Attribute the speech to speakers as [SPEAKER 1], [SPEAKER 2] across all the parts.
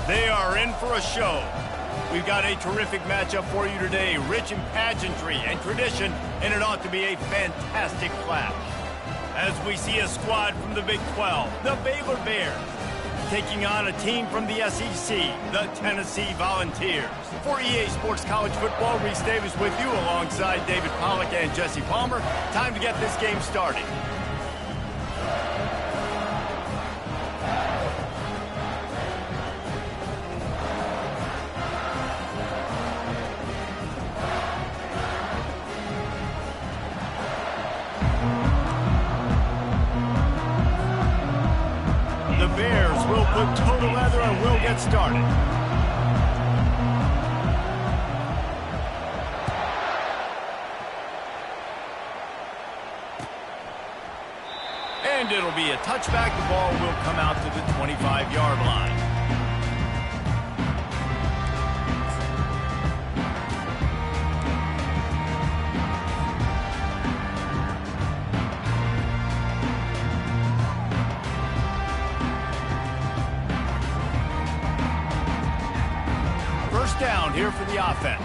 [SPEAKER 1] They are in for a show. We've got a terrific matchup for you today, rich in pageantry and tradition, and it ought to be a fantastic clash. As we see a squad from the Big 12, the Baylor Bears, taking on a team from the SEC, the Tennessee Volunteers. For EA Sports College Football, Reese Davis with you alongside David Pollack and Jesse Palmer. Time to get this game started. The Bears will put total leather and will get started. And it'll be a touchback. The ball will come out to the 25-yard line. First down here for the offense.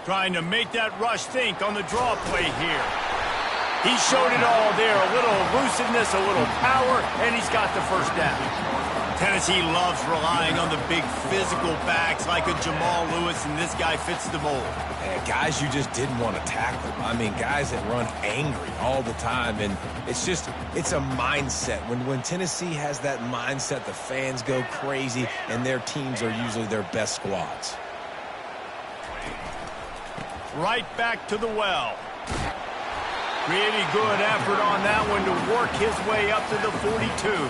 [SPEAKER 1] Trying to make that rush think on the draw play here. He showed it all there. A little elusiveness, a little power, and he's got the first down. Tennessee loves relying on the big physical backs like a Jamal Lewis, and this guy fits the mold.
[SPEAKER 2] Guys you just didn't want to tackle. I mean, guys that run angry all the time, and it's a mindset. When Tennessee has that mindset, the fans go crazy, and their teams are usually their best squads.
[SPEAKER 1] Right back to the well. Pretty good effort on that one to work his way up to the 42.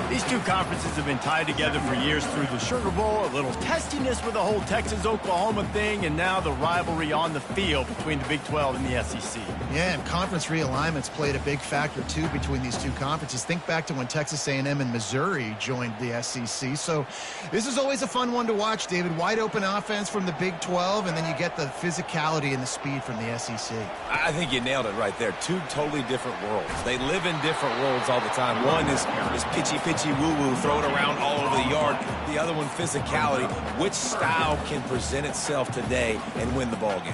[SPEAKER 1] These two conferences have been tied together for years through the Sugar Bowl, a little testiness with the whole Texas-Oklahoma thing, and now the rivalry on the field between the Big 12 and the SEC.
[SPEAKER 3] Yeah, and conference realignments played a big factor, too, between these two conferences. Think back to when Texas A&M and Missouri joined the SEC. So this is always a fun one to watch, David. Wide open offense from the Big 12, and then you get the physicality and the speed from the SEC.
[SPEAKER 2] I think you nailed it right there. Two totally different worlds. They live in different worlds all the time. One is pitchy woo-woo, throw it around all over the yard. The other one, physicality. Which style can present itself today and win the ball game?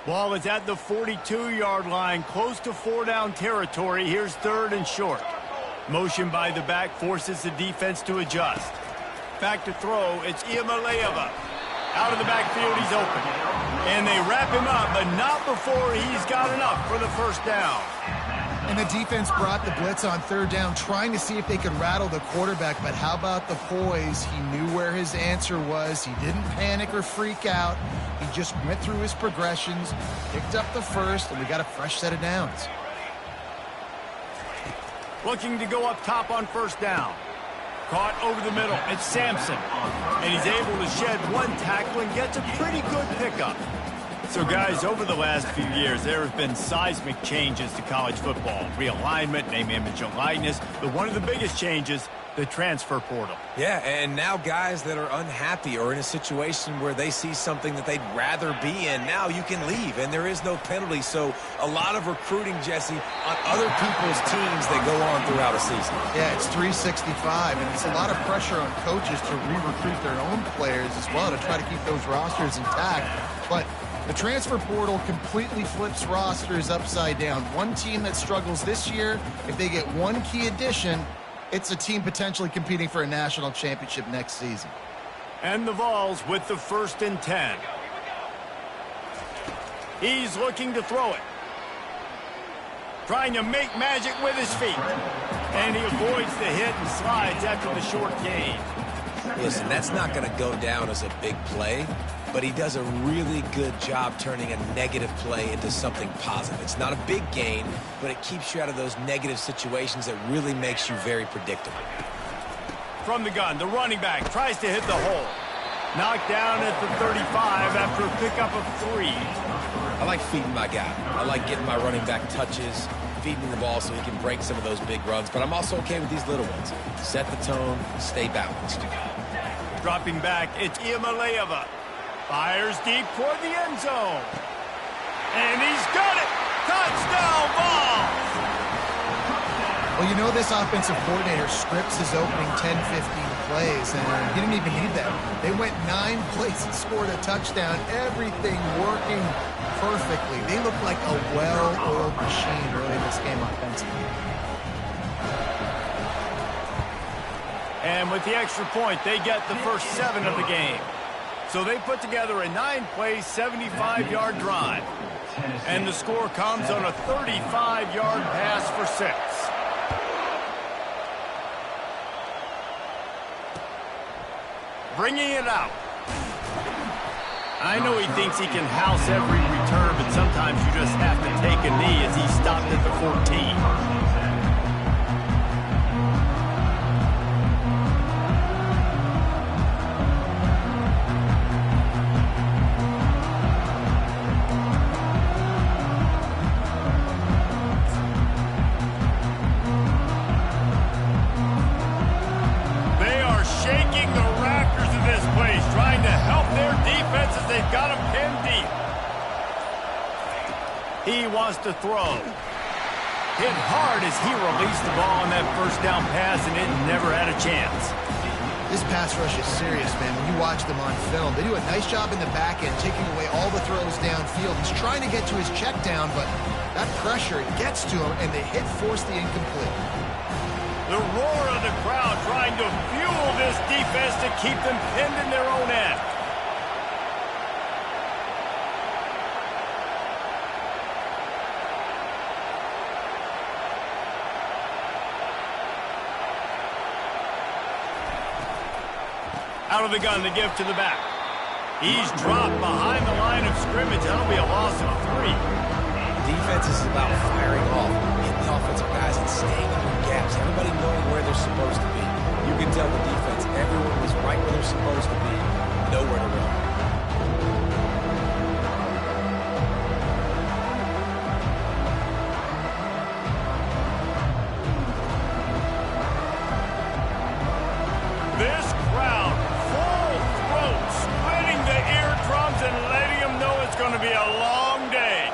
[SPEAKER 1] Ball is at the 42-yard line, close to four-down territory. Here's third and short. Motion by the back forces the defense to adjust. Back to throw, it's Iamaleava. Out of the backfield, he's open. And they wrap him up, but not before he's got enough for the first down.
[SPEAKER 3] And the defense brought the blitz on third down, trying to see if they could rattle the quarterback. But how about the poise? He knew where his answer was. He didn't panic or freak out. He just went through his progressions, picked up the first, and we got a fresh set of downs.
[SPEAKER 1] Looking to go up top on first down. Caught over the middle. It's Sampson. And he's able to shed one tackle and gets a pretty good pickup. So, guys, over the last few years, there have been seismic changes to college football. Realignment, name, image, and likeness. But one of the biggest changes, the transfer portal.
[SPEAKER 2] Yeah, and now guys that are unhappy or in a situation where they see something that they'd rather be in, now you can leave, and there is no penalty. So a lot of recruiting, Jesse, on other people's teams that go on throughout a season.
[SPEAKER 3] Yeah, it's 365, and it's a lot of pressure on coaches to re-recruit their own players as well to try to keep those rosters intact. But the transfer portal completely flips rosters upside down. One team that struggles this year, if they get one key addition, it's a team potentially competing for a national championship next season.
[SPEAKER 1] And the Vols with the 1st and 10. He's looking to throw it. Trying to make magic with his feet. And he avoids the hit and slides after the short gain.
[SPEAKER 2] Listen, that's not going to go down as a big play, but he does a really good job turning a negative play into something positive. It's not a big gain, but it keeps you out of those negative situations that really makes you very predictable.
[SPEAKER 1] From the gun, the running back tries to hit the hole. Knocked down at the 35 after a pickup of 3.
[SPEAKER 2] I like feeding my guy. I like getting my running back touches, feeding the ball so he can break some of those big runs, but I'm also okay with these little ones. Set the tone, stay balanced.
[SPEAKER 1] Dropping back, it's Iamaleava. Fires deep toward the end zone. And he's
[SPEAKER 3] Well, you know this offensive coordinator scripts his opening 10, 15 plays, and he didn't even need that. They went 9 plays and scored a touchdown. Everything working perfectly. They look like a well-oiled machine early in this game offensively.
[SPEAKER 1] And with the extra point, they get the first 7 of the game. So they put together a 9-play, 75-yard drive. And the score comes on a 35-yard pass for 6. Bringing it out. I know he thinks he can house every return, but sometimes you just have to take a knee as he stopped at the 14. They've got him pinned deep. He wants to throw. Hit hard as he released the ball on that first down pass, and it never had a chance.
[SPEAKER 3] This pass rush is serious, man. When you watch them on film, they do a nice job in the back end, taking away all the throws downfield. He's trying to get to his check down, but that pressure gets to him, and the hit forced the incomplete.
[SPEAKER 1] The roar of the crowd trying to fuel this defense to keep them pinned in their own end. Out of the gun to give to the back. He's dropped behind the line of scrimmage. That'll be a loss of 3.
[SPEAKER 2] Defense is about firing off, hitting the offensive guys and staying in their gaps. Everybody knowing where they're supposed to be. You can tell the defense, everyone was right where they're supposed to be. Nowhere to run.
[SPEAKER 1] This crowd, full throat, splitting the eardrums and letting them know it's going to be a long day.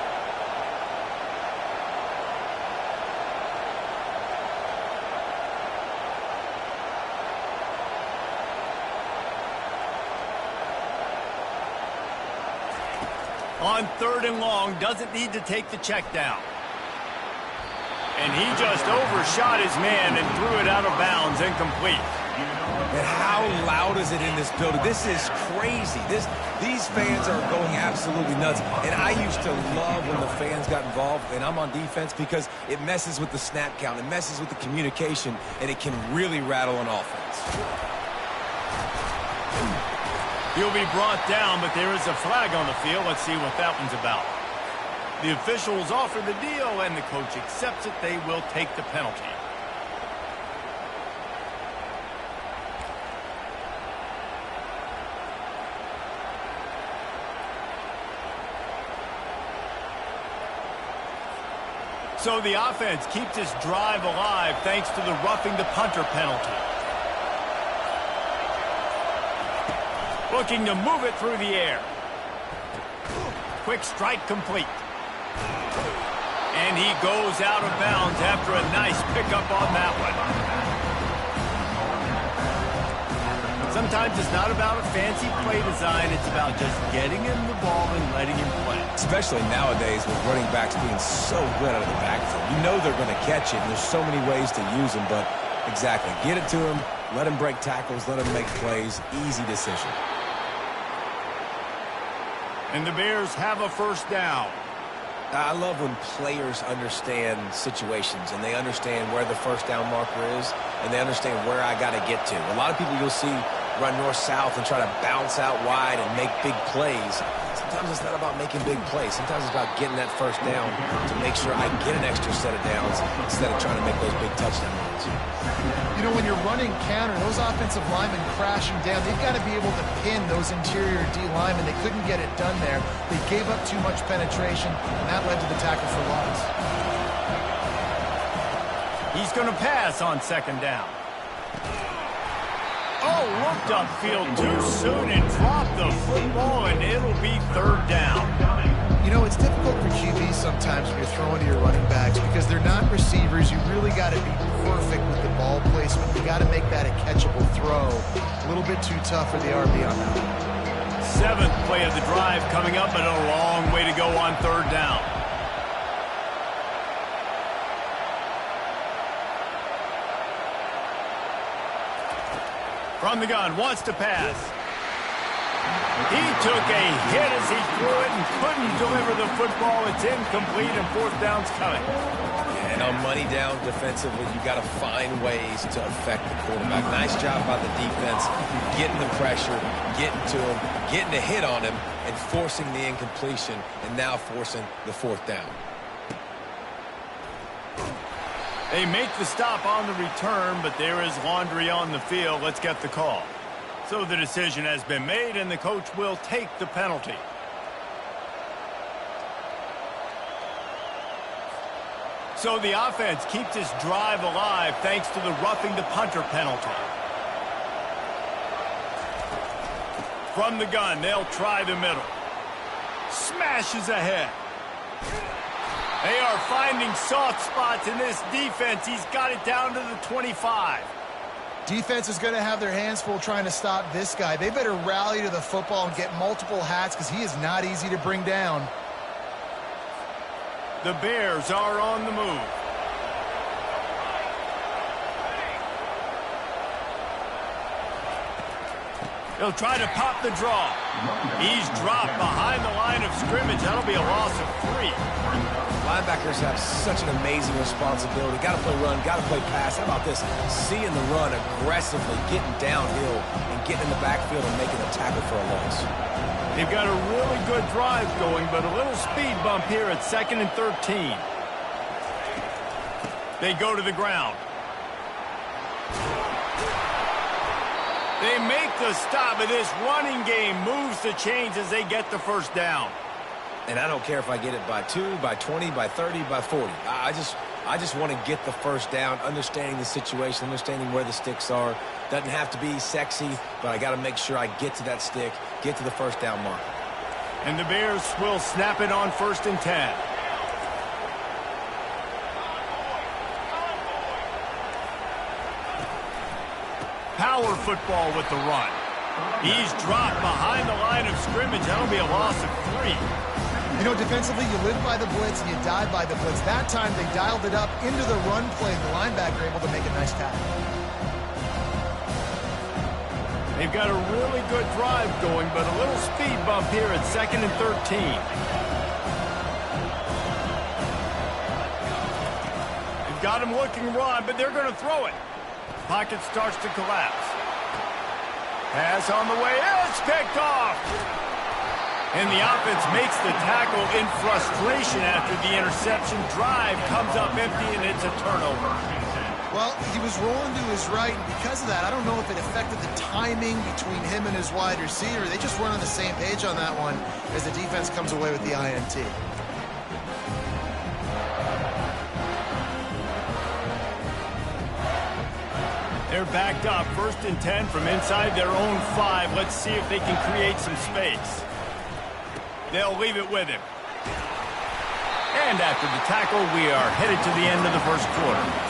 [SPEAKER 1] On 3rd and long, doesn't need to take the check down. And he just overshot his man and threw it out of bounds, incomplete.
[SPEAKER 2] And how loud is it in this building? This is crazy. These fans are going absolutely nuts. And I used to love when the fans got involved, and I'm on defense, because it messes with the snap count, it messes with the communication, and it can really rattle an offense.
[SPEAKER 1] He'll be brought down, but there is a flag on the field. Let's see what that one's about. The officials offer the deal, and the coach accepts it. They will take the penalty. So the offense keeps this drive alive thanks to the roughing the punter penalty. Looking to move it through the air. Quick strike complete. And he goes out of bounds after a nice pickup on that one. Sometimes it's not about a fancy play design. It's about just getting him the ball and letting him play.
[SPEAKER 2] Especially nowadays with running backs being so good out of the backfield. You know they're going to catch it, and there's so many ways to use them, but exactly. Get it to him, let him break tackles, let him make plays. Easy decision.
[SPEAKER 1] And the Bears have a first down.
[SPEAKER 2] I love when players understand situations and they understand where the first down marker is and they understand where I got to get to. A lot of people you'll see run north-south and try to bounce out wide and make big plays. Sometimes it's not about making big plays. Sometimes it's about getting that first down to make sure I get an extra set of downs instead of trying to make those big touchdown runs.
[SPEAKER 3] You know, when you're running counter, those offensive linemen crashing down, they've got to be able to pin those interior D linemen. They couldn't get it done there. They gave up too much penetration, and that led to the tackle for loss.
[SPEAKER 1] He's going to pass on second down. Oh, looked upfield too soon and dropped the football, and it'll be third down.
[SPEAKER 3] You know, it's difficult for QBs sometimes when you're throwing to your running backs because they're not receivers. You really got to be perfect with the ball placement. You got to make that a catchable throw. A little bit too tough for the RB on that one.
[SPEAKER 1] Seventh play of the drive coming up, but a long way to go on third down. From the gun, wants to pass. He took a hit as he threw it and couldn't deliver the football. It's incomplete and fourth down's coming.
[SPEAKER 2] Yeah, and on money down defensively, you got to find ways to affect the quarterback. Nice job by the defense, getting the pressure, getting to him, getting a hit on him, and forcing the incompletion, and now forcing the fourth down.
[SPEAKER 1] They make the stop on the return, but there is laundry on the field. Let's get the call. So the decision has been made, and the coach will take the penalty. So the offense keeps this drive alive thanks to the roughing the punter penalty. From the gun, they'll try the middle. Smashes ahead. They are finding soft spots in this defense. He's got it down to the 25.
[SPEAKER 3] Defense is going to have their hands full trying to stop this guy. They better rally to the football and get multiple hats because he is not easy to bring down.
[SPEAKER 1] The Bears are on the move. He'll try to pop the draw. He's dropped behind the line of scrimmage. That'll be a loss of 3.
[SPEAKER 2] Linebackers have such an amazing responsibility. Got to play run, got to play pass. How about this? Seeing the run aggressively, getting downhill, and getting in the backfield and making a tackle for a loss.
[SPEAKER 1] They've got a really good drive going, but a little speed bump here at 2nd and 13. They go to the ground. They make the stop, but this running game moves the chains as they get the first down.
[SPEAKER 2] And I don't care if I get it by 2, by 20, by 30, by 40. I just want to get the first down, understanding the situation, understanding where the sticks are. Doesn't have to be sexy, but I got to make sure I get to that stick, get to the first down mark.
[SPEAKER 1] And the Bears will snap it on 1st and 10. Power football with the run. He's dropped behind the line of scrimmage. That'll be a loss of 3.
[SPEAKER 3] You know, defensively, you live by the blitz and you die by the blitz. That time, they dialed it up into the run play, and the linebacker able to make a nice tackle.
[SPEAKER 1] They've got a really good drive going, but a little speed bump here at 2nd and 13. They've got him looking run, but they're going to throw it. Pocket starts to collapse. Pass on the way. It's picked off. And the offense makes the tackle in frustration after the interception. Drive comes up empty, and it's a turnover.
[SPEAKER 3] Well, he was rolling to his right, and because of that, I don't know if it affected the timing between him and his wide receiver. They just weren't on the same page on that one as the defense comes away with the INT.
[SPEAKER 1] They're backed up, 1st and 10 from inside their own 5. Let's see if they can create some space. They'll leave it with him. And after the tackle, we are headed to the end of the first quarter.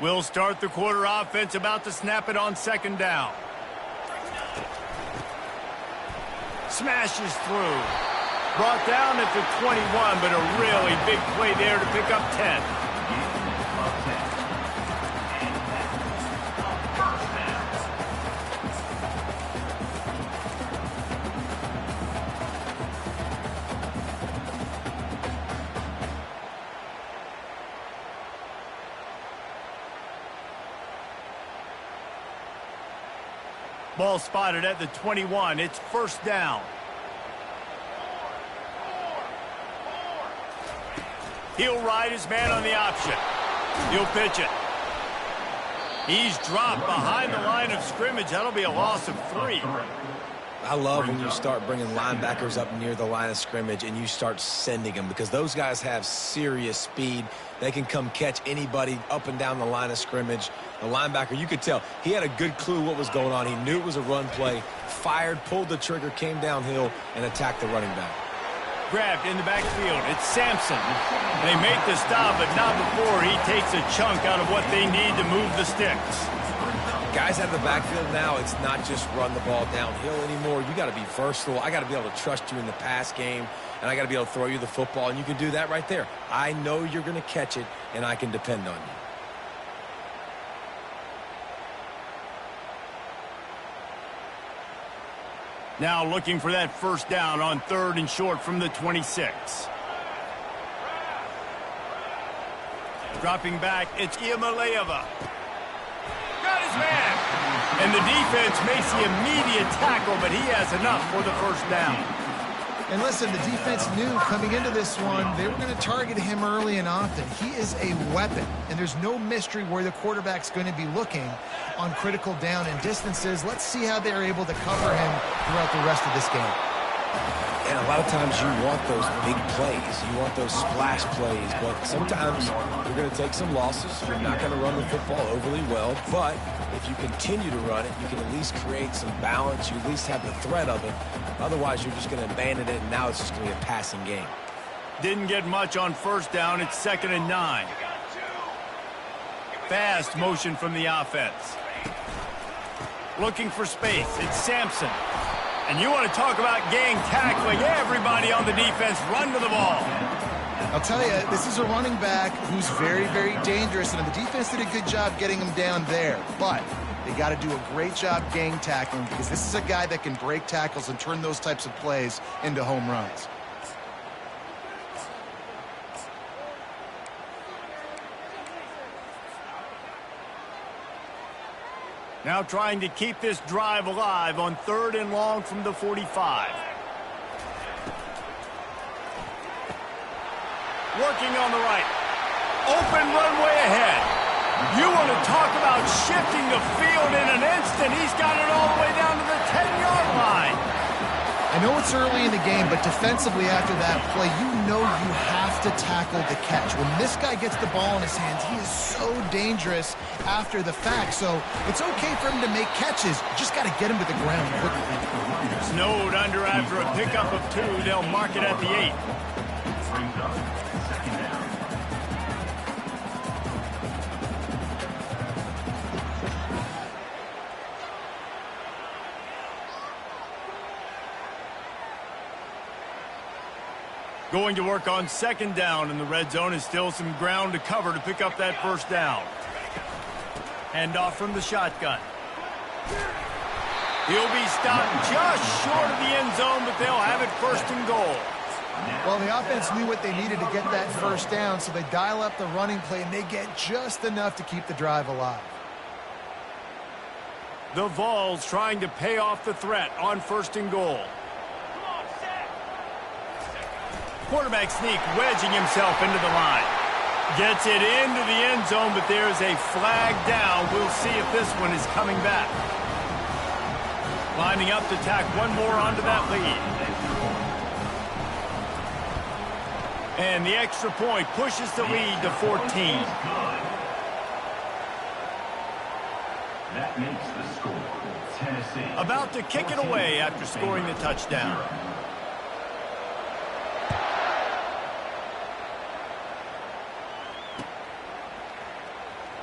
[SPEAKER 1] We'll start the quarter offense, about to snap it on 2nd down. Smashes through. Brought down at the 21, but a really big play there to pick up 10. Ball spotted at the 21. It's first down. He'll ride his man on the option. He'll pitch it. He's dropped behind the line of scrimmage. That'll be a loss of 3.
[SPEAKER 2] I love when you start bringing linebackers up near the line of scrimmage and you start sending them, because those guys have serious speed. They can come catch anybody up and down the line of scrimmage. The linebacker, you could tell, he had a good clue what was going on. He knew it was a run play, fired, pulled the trigger, came downhill, and attacked the running back.
[SPEAKER 1] Grabbed in the backfield. It's Sampson. They make the stop, but not before he takes a chunk out of what they need to move the sticks.
[SPEAKER 2] Guys out of the backfield now, it's not just run the ball downhill anymore. You got to be versatile. I got to be able to trust you in the pass game, and I got to be able to throw you the football, and you can do that right there. I know you're going to catch it, and I can depend on you.
[SPEAKER 1] Now looking for that first down on 3rd and short from the 26. Dropping back, it's Iamaleava. Got his man. And the defense makes the immediate tackle, but he has enough for the first down.
[SPEAKER 3] And listen, the defense knew coming into this one, they were going to target him early and often. He is a weapon, and there's no mystery where the quarterback's going to be looking on critical down and distances. Let's see how they're able to cover him throughout the rest of this game.
[SPEAKER 2] And a lot of times you want those big plays. You want those splash plays. But sometimes you're going to take some losses. You're not going to run the football overly well. But if you continue to run it, you can at least create some balance. You at least have the threat of it. Otherwise, you're just going to abandon it, and now it's just going to be a passing game.
[SPEAKER 1] Didn't get much on first down. It's 2nd and 9. Fast motion from the offense. Looking for space. It's Sampson. And you want to talk about gang tackling. Everybody on the defense run to the ball.
[SPEAKER 3] I'll tell you, this is a running back who's very, very dangerous, and the defense did a good job getting him down there. But they got to do a great job gang tackling, because this is a guy that can break tackles and turn those types of plays into home runs.
[SPEAKER 1] Now trying to keep this drive alive on 3rd and long from the 45. Working on the right. Open runway ahead. You want to talk about shifting the field in an instant. He's got it all the way down to the 10-yard line.
[SPEAKER 3] I know it's early in the game, but defensively after that play, you know you have to tackle the catch. When this guy gets the ball in his hands, he is so dangerous after the fact. So it's okay for him to make catches. You just got to get him to the ground quickly.
[SPEAKER 1] Snowed under after a pickup of 2. They'll mark it at the 8. Going to work on 2nd down in the red zone, is still some ground to cover to pick up that first down. Hand off from the shotgun. He'll be stopped just short of the end zone, but they'll have it 1st and goal.
[SPEAKER 3] Well, the offense knew what they needed to get that first down, so they dial up the running play, and they get just enough to keep the drive alive.
[SPEAKER 1] The Vols trying to pay off the threat on 1st and goal. Quarterback sneak, wedging himself into the line. Gets it into the end zone, but there's a flag down. We'll see if this one is coming back. Lining up to tack one more onto that lead. And the extra point pushes the lead to 14.
[SPEAKER 4] That makes the score. Tennessee.
[SPEAKER 1] About to kick it away after scoring the touchdown.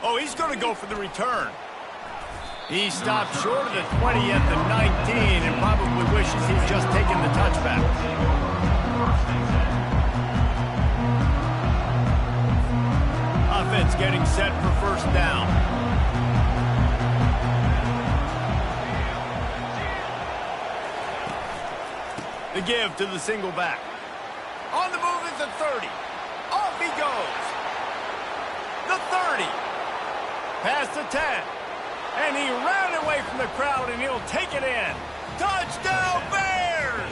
[SPEAKER 1] Oh, he's going to go for the return. He stopped short of the 20 at the 19 and probably wishes he'd just taken the touchback. Offense getting set for first down. The give to the single back. On the move is the 30. Off he goes. The 30. Past the 10. And he ran away from the crowd, and he'll take it in. Touchdown, Bears!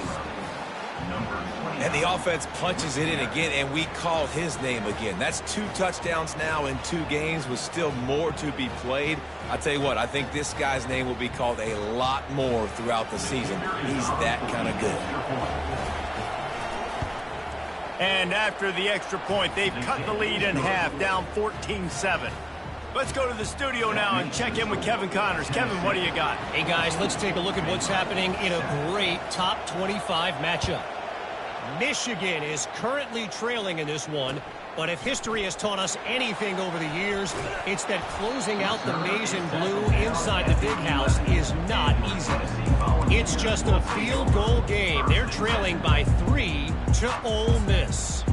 [SPEAKER 2] And the offense punches it in again, and we called his name again. That's 2 touchdowns now in 2 games with still more to be played. I tell you what, I think this guy's name will be called a lot more throughout the season. He's that kind of good.
[SPEAKER 1] And after the extra point, they've cut the lead in half, down 14-7. Let's go to the studio now and check in with Kevin Connors. Kevin, what do you got?
[SPEAKER 5] Hey, guys, let's take a look at what's happening in a great top 25 matchup. Michigan is currently trailing in this one, but if history has taught us anything over the years, it's that closing out the maize and blue inside the big house is not easy. It's just a field goal game. They're trailing by 3 to Ole Miss.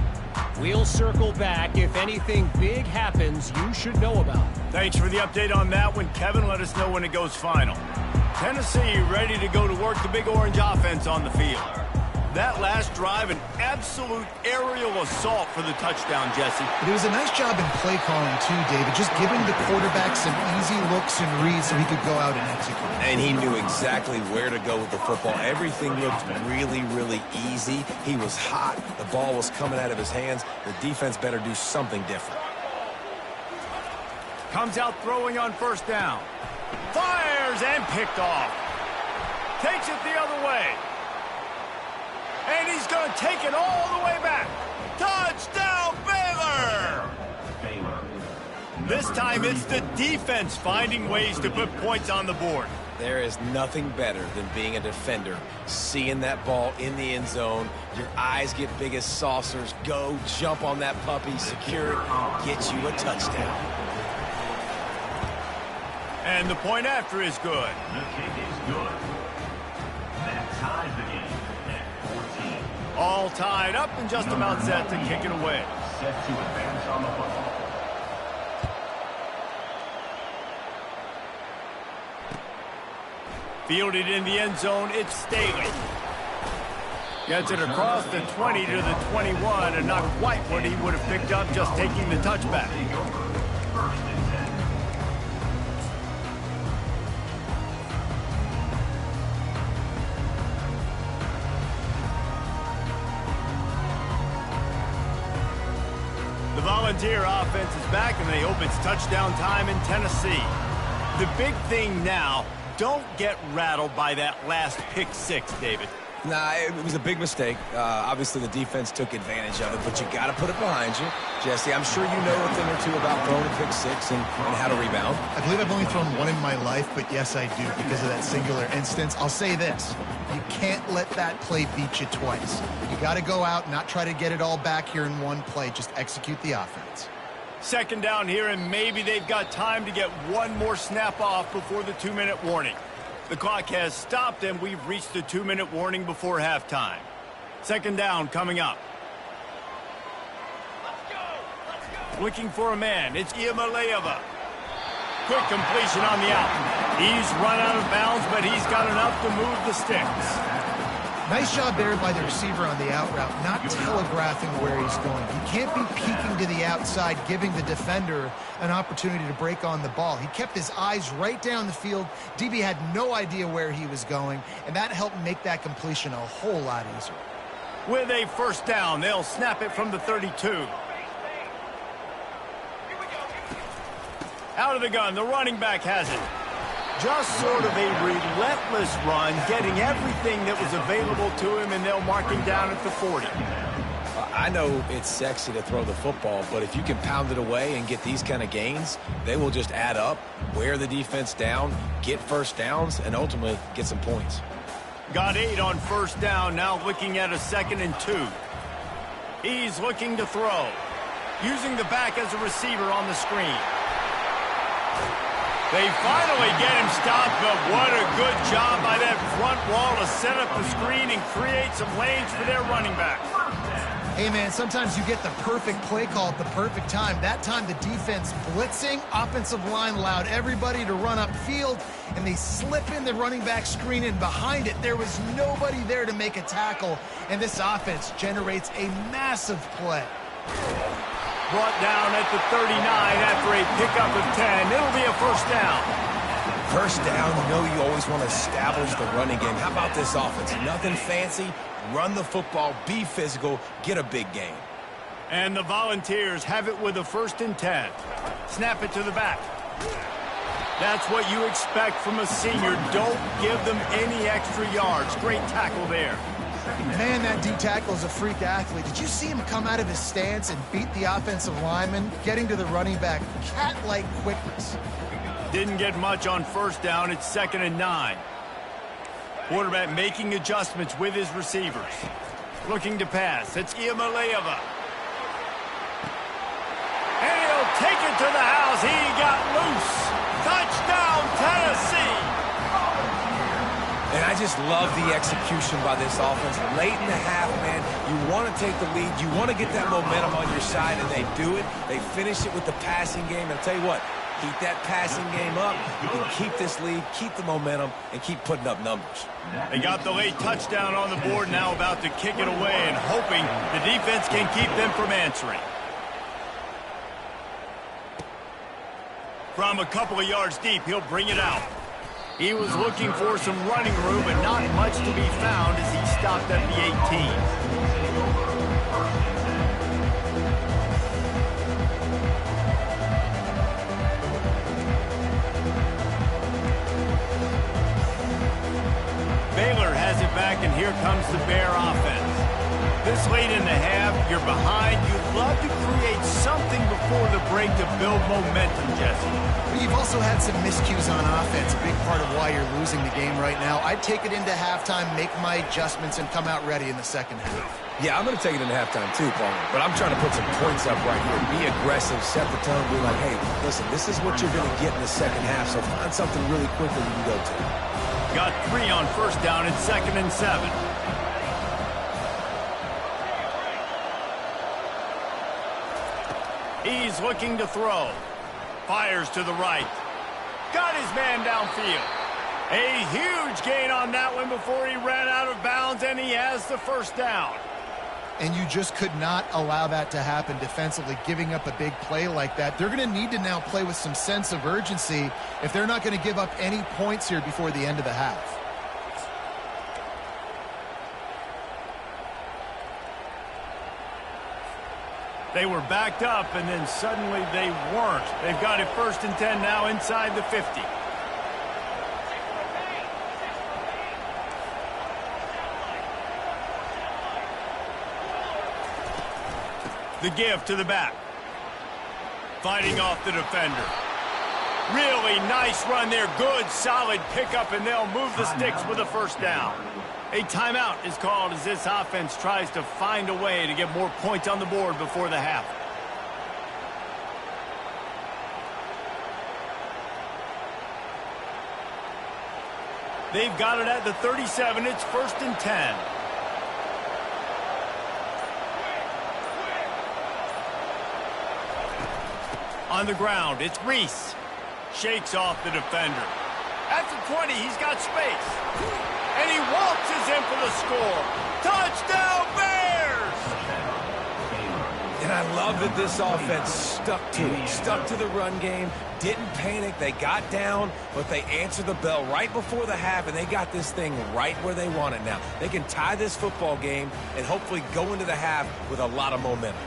[SPEAKER 5] We'll circle back if anything big happens you should know about.
[SPEAKER 1] Thanks for the update on that one, Kevin. Let us know when it goes final. Tennessee ready to go to work, the Big Orange offense on the field. That last drive, an absolute aerial assault for the touchdown, Jesse.
[SPEAKER 3] But it was a nice job in play calling, too, David. Just giving the quarterback some easy looks and reads so he could go out and execute.
[SPEAKER 2] And he knew exactly where to go with the football. Everything looked really, really easy. He was hot. The ball was coming out of his hands. The defense better do something different.
[SPEAKER 1] Comes out throwing on first down. Fires and picked off. Takes it the other way. And he's going to take it all the way back. Touchdown, Baylor! This time it's the defense finding ways to put points on the board.
[SPEAKER 2] There is nothing better than being a defender. Seeing that ball in the end zone, your eyes get big as saucers. Go, jump on that puppy, secure it, get you a touchdown.
[SPEAKER 1] And the point after is good.
[SPEAKER 4] The kick is good. That ties the game at 14.
[SPEAKER 1] All tied up and just about set to kick it away.
[SPEAKER 4] Set to advance on the football.
[SPEAKER 1] Fielded in the end zone, it's Staley. Gets it across the 20 to the 21, and not quite what he would have picked up just taking the touchback. The Volunteer offense is back, and they hope it's touchdown time in Tennessee. The big thing now, don't get rattled by that last pick six, David.
[SPEAKER 2] Nah, it was a big mistake. Obviously, the defense took advantage of it, but you got to put it behind you. Jesse, I'm sure you know a thing or two about throwing a pick six and how to rebound.
[SPEAKER 3] I believe I've only thrown one in my life, but yes, I do because of that singular instance. I'll say this. You can't let that play beat you twice. You got to go out and not try to get it all back here in one play. Just execute the offense.
[SPEAKER 1] Second down here, and maybe they've got time to get one more snap off before the 2-minute warning. The clock has stopped, and we've reached the 2-minute warning before halftime. Second down coming up. Looking for a man. It's Iamaleava. Quick completion on the out. He's run out of bounds, but he's got enough to move the sticks.
[SPEAKER 3] Nice job there by the receiver on the out route, not telegraphing where he's going. He can't be peeking to the outside, giving the defender an opportunity to break on the ball. He kept his eyes right down the field. DB had no idea where he was going, and that helped make that completion a whole lot easier.
[SPEAKER 1] With a first down, they'll snap it from the 32. Out of the gun, the running back has it. Just sort of a relentless run, getting everything that was available to him, and they'll mark him down at the 40.
[SPEAKER 2] I know it's sexy to throw the football, but if you can pound it away and get these kind of gains, they will just add up, wear the defense down, get first downs, and ultimately get some points.
[SPEAKER 1] Got 8 on first down, now looking at a 2nd and 2. He's looking to throw, using the back as a receiver on the screen. They finally get him stopped, but what a good job by that front wall to set up the screen and create some lanes for their running back.
[SPEAKER 3] Hey, man, sometimes you get the perfect play call at the perfect time. That time the defense blitzing, offensive line allowed everybody to run upfield, and they slip in the running back screen, and behind it there was nobody there to make a tackle, and this offense generates a massive play.
[SPEAKER 1] Brought down at the 39 after a pickup of 10. It'll be a first down.
[SPEAKER 2] First down, you know you always want to establish the running game. How about this offense? Nothing fancy. Run the football, be physical, get a big gain.
[SPEAKER 1] And the Volunteers have it with a 1st and 10. Snap it to the back. That's what you expect from a senior. Don't give them any extra yards. Great tackle there.
[SPEAKER 3] Man, that D tackle is a freak athlete. Did you see him come out of his stance and beat the offensive lineman, getting to the running back? Cat-like quickness.
[SPEAKER 1] Didn't get much on 1st down. It's 2nd and 9. Quarterback making adjustments with his receivers. Looking to pass. It's Iamaleava. And he'll take it to the house. He got loose. Touchdown, Tennessee.
[SPEAKER 2] And I just love the execution by this offense. Late in the half, man, you want to take the lead. You want to get that momentum on your side, and they do it. They finish it with the passing game. And I'll tell you what, keep that passing game up. You can keep this lead, keep the momentum, and keep putting up numbers.
[SPEAKER 1] They got the late touchdown on the board, now about to kick it away and hoping the defense can keep them from answering. From a couple of yards deep, he'll bring it out. He was looking for some running room, but not much to be found as he stopped at the 18. Baylor has it back, and here comes the Bear offense. This late in the half, you're behind. You'd love to create something before the break to build momentum, Jesse.
[SPEAKER 3] But you've also had some miscues on offense, a big part of why you're losing the game right now. I'd take it into halftime, make my adjustments, and come out ready in the second half.
[SPEAKER 2] Yeah, I'm going to take it into halftime too, Paul. But I'm trying to put some points up right here. Be aggressive, set the tone, be like, hey, listen, this is what you're going to get in the second half, so find something really quick that you can go to.
[SPEAKER 1] Got 3 on 1st down and 2nd and 7. He's looking to throw. Fires to the right. Got his man downfield. A huge gain on that one before he ran out of bounds, and he has the 1st down.
[SPEAKER 3] And you just could not allow that to happen defensively, giving up a big play like that. They're going to need to now play with some sense of urgency if they're not going to give up any points here before the end of the half.
[SPEAKER 1] They were backed up, and then suddenly they weren't. They've got it 1st and 10 now inside the 50. The give to the back. Fighting off the defender. Really nice run there. Good, solid pickup, and they'll move the sticks with a 1st down. A timeout is called as this offense tries to find a way to get more points on the board before the half. They've got it at the 37. It's 1st and 10. On the ground, it's Reese. Shakes off the defender. At the 20, he's got space. And he waltzes in for the score. Touchdown, Bears!
[SPEAKER 2] And I love that this offense stuck to it. Stuck to the run game. Didn't panic. They got down, but they answered the bell right before the half, and they got this thing right where they want it now. They can tie this football game and hopefully go into the half with a lot of momentum.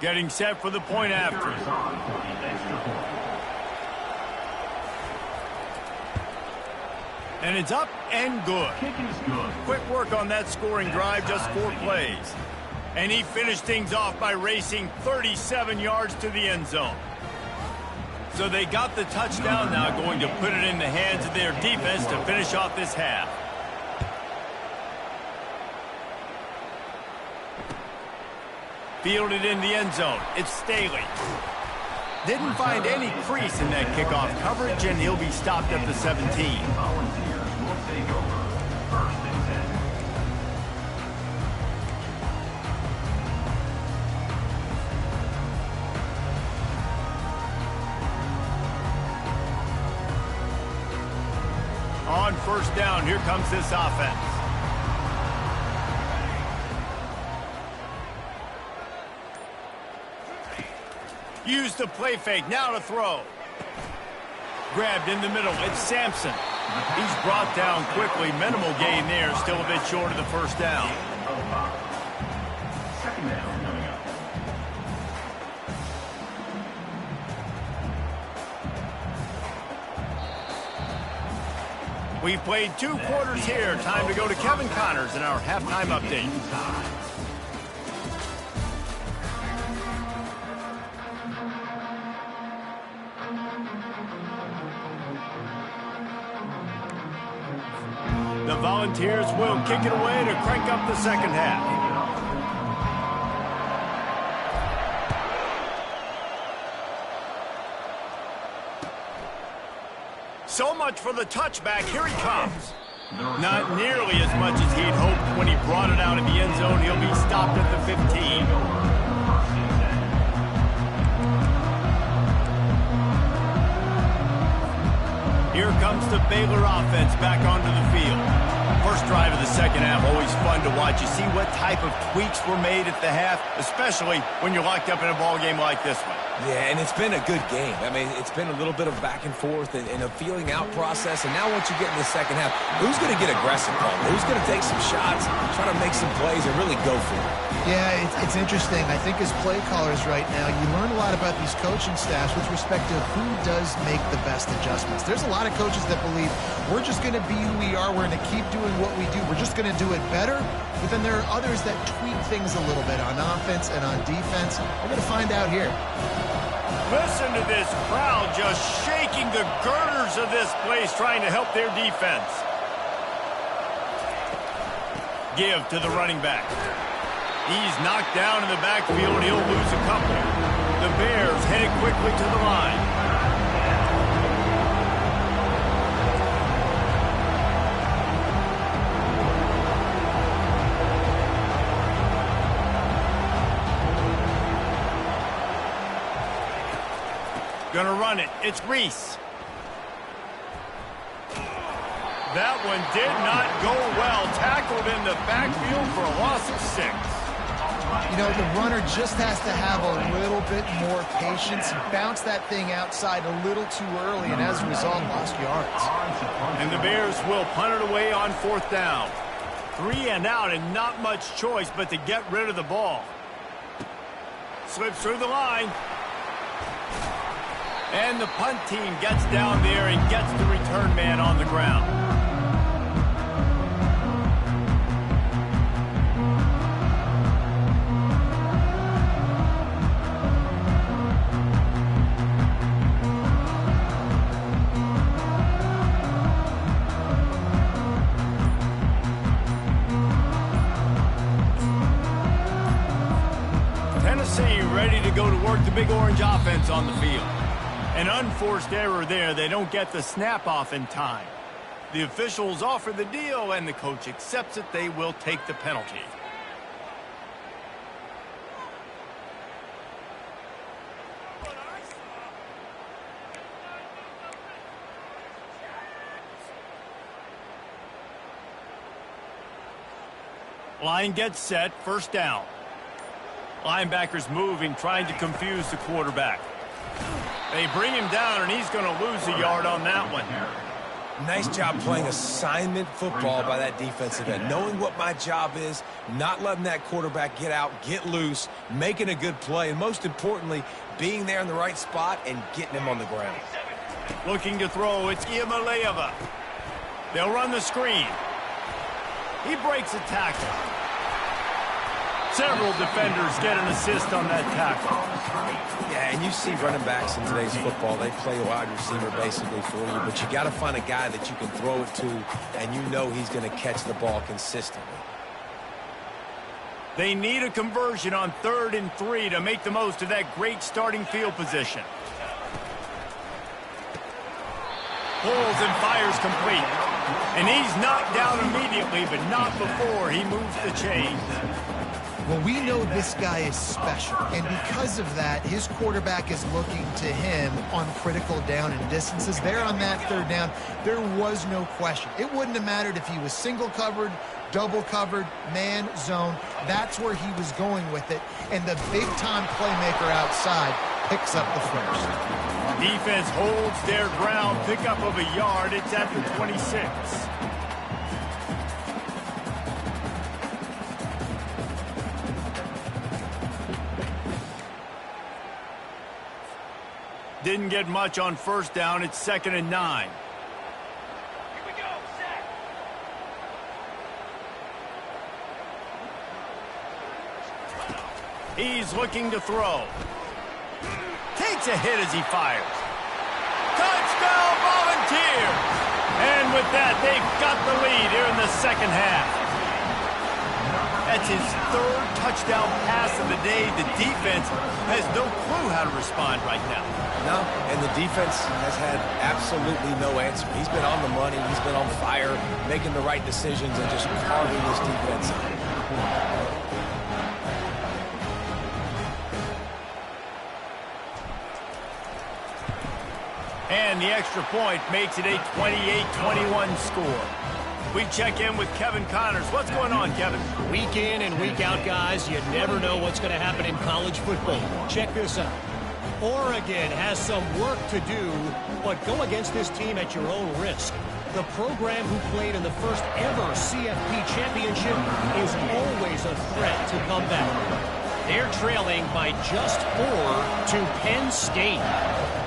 [SPEAKER 1] Getting set for the point after. And it's up and good. Quick work on that scoring drive, just 4 plays. And he finished things off by racing 37 yards to the end zone. So they got the touchdown now, going to put it in the hands of their defense to finish off this half. Fielded in the end zone. It's Staley. Didn't find any crease in that kickoff coverage, and he'll be stopped at the 17. On 1st down, here comes this offense. Use the play fake. Now to throw. Grabbed in the middle. It's Sampson. He's brought down quickly. Minimal gain there. Still a bit short of the first down.
[SPEAKER 4] Second down coming up.
[SPEAKER 1] We played 2 quarters here. Time to go to Kevin Connors in our halftime update. The Volunteers will kick it away to crank up the second half. So much for the touchback. Here he comes. Not nearly as much as he'd hoped when he brought it out of the end zone. He'll be stopped at the 15. Here comes the Baylor offense back onto the field. First drive of the second half, always fun to watch. You see what type of tweaks were made at the half, especially when you're locked up in a ball game like this one.
[SPEAKER 2] Yeah, and it's been a good game. I mean, it's been a little bit of back and forth and a feeling out process. And now once you get in the second half, who's going to get aggressive, Paul? Who's going to take some shots, try to make some plays, and really go for it?
[SPEAKER 3] Yeah, it's interesting. I think as play callers right now, you learn a lot about these coaching staffs with respect to who does make the best adjustments. There's a lot of coaches that believe we're just going to be who we are. We're going to keep doing what we do. We're just going to do it better. But then there are others that tweak things a little bit on offense and on defense. We're going to find out here.
[SPEAKER 1] Listen to this crowd just shaking the girders of this place, trying to help their defense. Give to the running back. He's knocked down in the backfield. He'll lose a couple. The Bears headed quickly to the line. Gonna run it. It's Reese. That one did not go well. Tackled in the backfield for a loss of 6.
[SPEAKER 3] You know, the runner just has to have a little bit more patience. He bounced that thing outside a little too early, and as a result, lost yards.
[SPEAKER 1] And the Bears will punt it away on 4th down. 3 and out, and not much choice but to get rid of the ball. Slips through the line. And the punt team gets down there and gets the return man on the ground. Tennessee ready to go to work the Big Orange offense on the field. An unforced error there. They don't get the snap off in time. The officials offer the deal, and the coach accepts it. They will take the penalty. Line gets set. First down. Linebackers moving, trying to confuse the quarterback. They bring him down, and he's going to lose a yard on that one.
[SPEAKER 2] Nice job playing assignment football by that defensive end. Knowing what my job is, not letting that quarterback get out, get loose, making a good play, and most importantly, being there in the right spot and getting him on the ground.
[SPEAKER 1] Looking to throw, it's Iamaleava. They'll run the screen. He breaks a tackle. Several defenders get an assist on that tackle.
[SPEAKER 2] Yeah, and you see running backs in today's football, they play a wide receiver basically for you, but you got to find a guy that you can throw it to, and you know he's going to catch the ball consistently.
[SPEAKER 1] They need a conversion on 3rd and 3 to make the most of that great starting field position. Pulls and fires complete. And he's knocked down immediately, but not before he moves the chains.
[SPEAKER 3] Well, we know this guy is special, and because of that, his quarterback is looking to him on critical down and distances. There on that 3rd down, there was no question. It wouldn't have mattered if he was single covered, double covered, man, zone. That's where he was going with it, and the big-time playmaker outside picks up the first.
[SPEAKER 1] Defense holds their ground, pickup of a yard. It's at the 26. Didn't get much on first down. It's 2nd and 9.
[SPEAKER 4] Here we go, set.
[SPEAKER 1] He's looking to throw. Takes a hit as he fires. Touchdown, Volunteers! And with that, they've got the lead here in the second half. That's his 3rd touchdown pass of the day. The defense has no clue how to respond right now.
[SPEAKER 2] No, and the defense has had absolutely no answer. He's been on the money. He's been on fire, making the right decisions and just carving this defense up.
[SPEAKER 1] And the extra point makes it a 28-21 score. We check in with Kevin Connors. What's going on, Kevin?
[SPEAKER 5] Week in and week out, guys, you never know what's going to happen in college football. Check this out. Oregon has some work to do, but go against this team at your own risk. The program who played in the first ever CFP championship is always a threat to come back. They're trailing by just 4 to Penn State.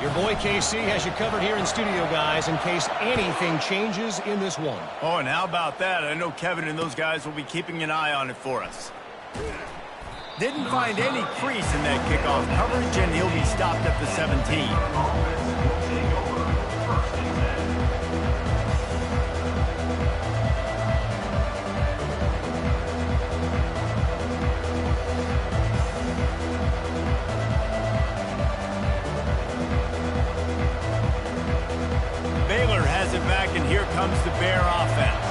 [SPEAKER 5] Your boy KC has you covered here in studio, guys, in case anything changes in this one.
[SPEAKER 1] Oh, and how about that? I know Kevin and those guys will be keeping an eye on it for us. Didn't find any crease in that kickoff coverage, and he'll be stopped at the 17. Back, and here comes the Bear offense.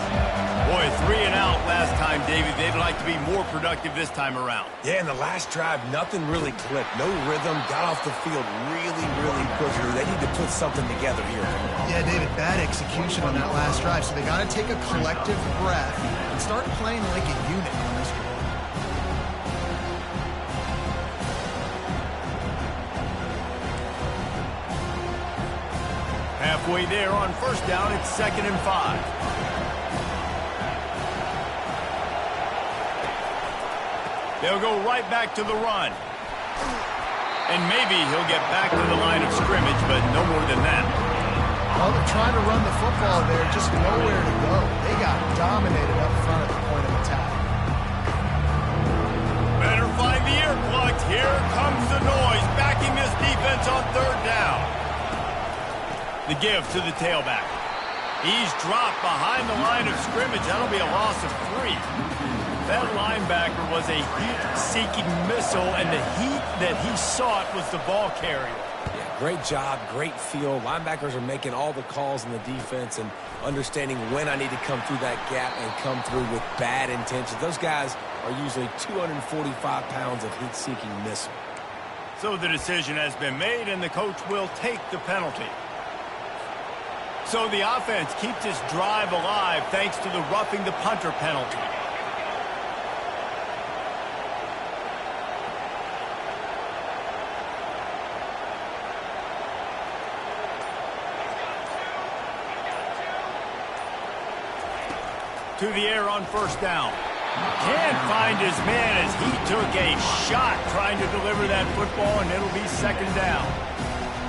[SPEAKER 1] Boy, 3 and out last time, David. They'd like to be more productive this time around.
[SPEAKER 2] Yeah, in the last drive, nothing really clicked. No rhythm, got off the field really, really quickly. They need to put something together here.
[SPEAKER 3] Yeah, David, bad execution on that last drive, so they got to take a collective breath and start playing like a unit on this one.
[SPEAKER 1] Halfway there on first down, it's 2nd and 5. They'll go right back to the run. And maybe he'll get back to the line of scrimmage, but no more than that.
[SPEAKER 3] Well, they're trying to run the football there, just nowhere to go. They got dominated up front at the point of attack.
[SPEAKER 1] Better find the ear plugs. Here comes the noise, backing this defense on 3rd down. The give to the tailback. He's dropped behind the line of scrimmage. That'll be a loss of 3. That linebacker was a heat-seeking missile, and the heat that he sought was the ball carrier.
[SPEAKER 2] Yeah, great job, great feel. Linebackers are making all the calls in the defense and understanding when I need to come through that gap and come through with bad intentions. Those guys are usually 245 pounds of heat-seeking missile.
[SPEAKER 1] So the decision has been made, and the coach will take the penalty. So the offense keeps this drive alive thanks to the roughing the punter penalty. To the air on first down. Can't find his man as he took a shot trying to deliver that football, and it'll be 2nd down.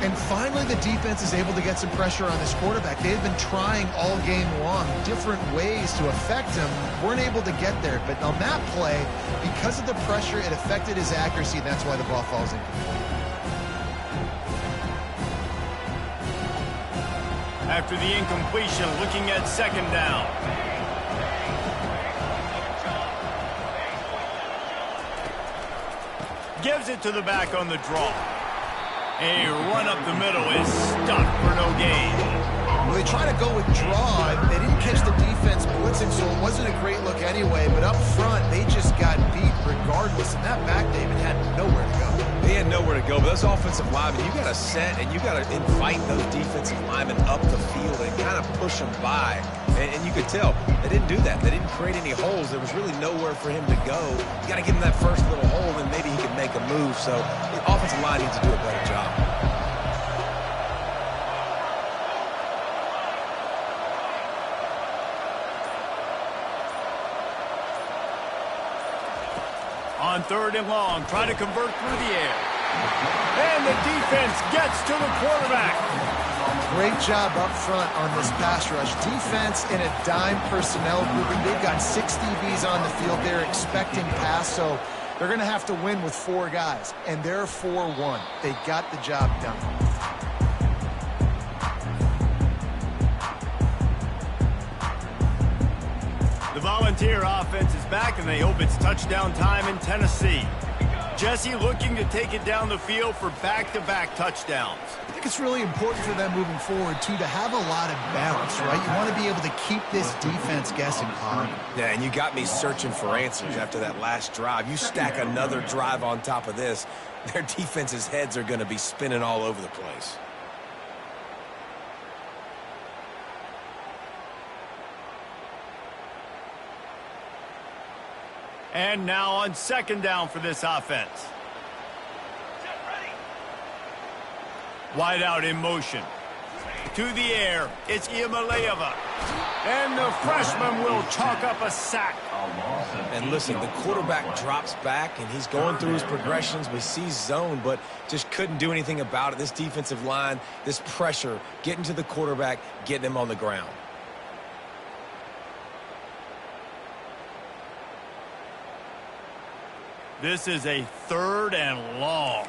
[SPEAKER 3] And finally, the defense is able to get some pressure on this quarterback. They've been trying all game long different ways to affect him. Weren't able to get there. But on that play, because of the pressure, it affected his accuracy, and that's why the ball falls incomplete.
[SPEAKER 1] After the incompletion, looking at 2nd down. Gives it to the back on the draw. A run up the middle is stuck for no gain.
[SPEAKER 3] Well, they try to go with draw. They didn't catch the defense blitzing, so it wasn't a great look anyway. But up front, they just got beat regardless. And that back, David, had nowhere to go.
[SPEAKER 2] He had nowhere to go. But those offensive linemen, you got to set and you got to invite those defensive linemen up the field and kind of push them by. And you could tell they didn't do that. They didn't create any holes. There was really nowhere for him to go. You got to give him that first little hole, and maybe he can make a move. So the offensive line needs to do a better job.
[SPEAKER 1] On 3rd and long, trying to convert through the air. And the defense gets to the quarterback.
[SPEAKER 3] Great job up front on this pass rush. Defense in a dime personnel grouping. They've got 6 DBs on the field. They're expecting pass, so they're going to have to win with 4 guys. And they're 4-1. They got the job done.
[SPEAKER 1] The Volunteer offense is back, and they hope it's touchdown time in Tennessee. Jesse looking to take it down the field for back-to-back touchdowns.
[SPEAKER 3] I think it's really important for them moving forward, too, to have a lot of balance, right? You want to be able to keep this defense guessing hard.
[SPEAKER 2] Yeah, and you got me searching for answers after that last drive. You stack another drive on top of this, their defense's heads are going to be spinning all over the place.
[SPEAKER 1] And now on 2nd down for this offense. Wide out in motion. To the air, it's Iamaleava. And the freshman will chalk up a sack.
[SPEAKER 2] And listen, the quarterback drops back, and he's going through his progressions. We see zone, but just couldn't do anything about it. This defensive line, this pressure, getting to the quarterback, getting him on the ground.
[SPEAKER 1] This is a 3rd and long.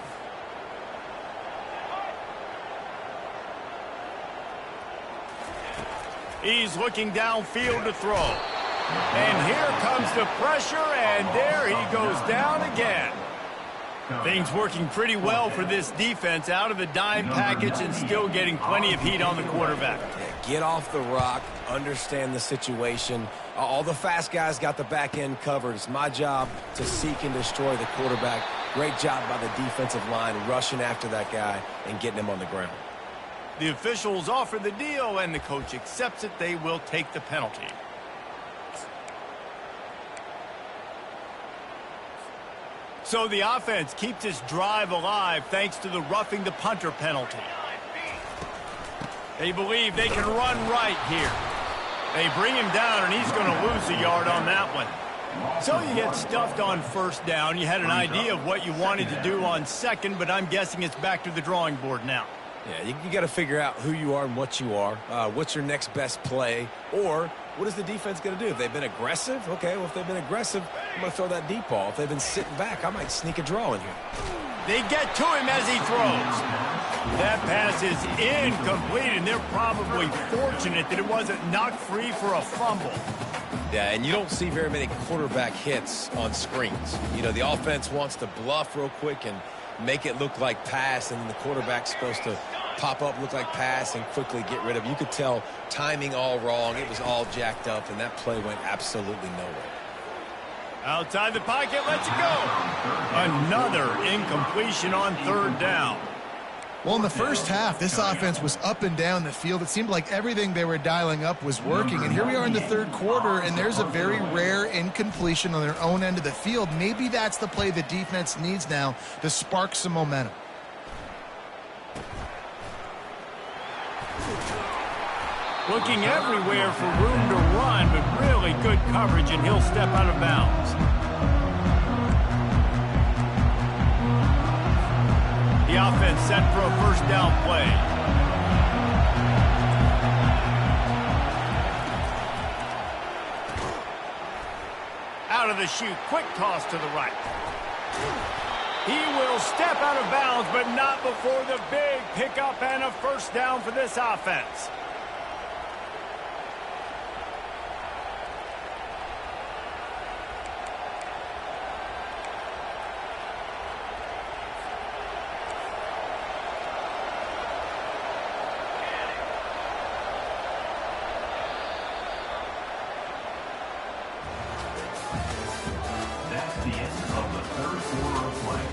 [SPEAKER 1] He's looking downfield to throw. And here comes the pressure, and there he goes down again. Things working pretty well for this defense, out of the dime package and still getting plenty of heat on the quarterback.
[SPEAKER 2] Yeah, get off the rock, understand the situation. All the fast guys got the back end covered. It's my job to seek and destroy the quarterback. Great job by the defensive line rushing after that guy and getting him on the ground.
[SPEAKER 1] The officials offer the deal, and the coach accepts it. They will take the penalty. So the offense keeps this drive alive thanks to the roughing the punter penalty. They believe they can run right here. They bring him down, and he's going to lose a yard on that one. So you get stuffed on 1st down. You had an idea of what you wanted to do on 2nd, but I'm guessing it's back to the drawing board now.
[SPEAKER 2] Yeah, you got to figure out who you are and what you are. What's your next best play? Or what is the defense going to do? If they've been aggressive, okay, well, if they've been aggressive, I'm going to throw that deep ball. If they've been sitting back, I might sneak a draw in here.
[SPEAKER 1] They get to him as he throws. That pass is incomplete, and they're probably fortunate that it wasn't knocked free for a fumble.
[SPEAKER 2] Yeah, and you don't see very many quarterback hits on screens. You know, the offense wants to bluff real quick and make it look like pass, and then the quarterback's supposed to pop up, look like pass, and quickly get rid of it. You could tell timing all wrong. It was all jacked up, and that play went absolutely nowhere.
[SPEAKER 1] Outside the pocket, lets it go. Another incompletion on 3rd down.
[SPEAKER 3] Well, in the first half, this offense was up and down the field. It seemed like everything they were dialing up was working. And here we are in the 3rd quarter, and there's a very rare incompletion on their own end of the field. Maybe that's the play the defense needs now to spark some momentum.
[SPEAKER 1] Looking everywhere for room to run, but really good coverage, and he'll step out of bounds. The offense set for a 1st down play. Out of the chute, quick toss to the right. He will step out of bounds, but not before the big pickup and a 1st down for this offense.
[SPEAKER 4] That's the end of the 3rd quarter of play.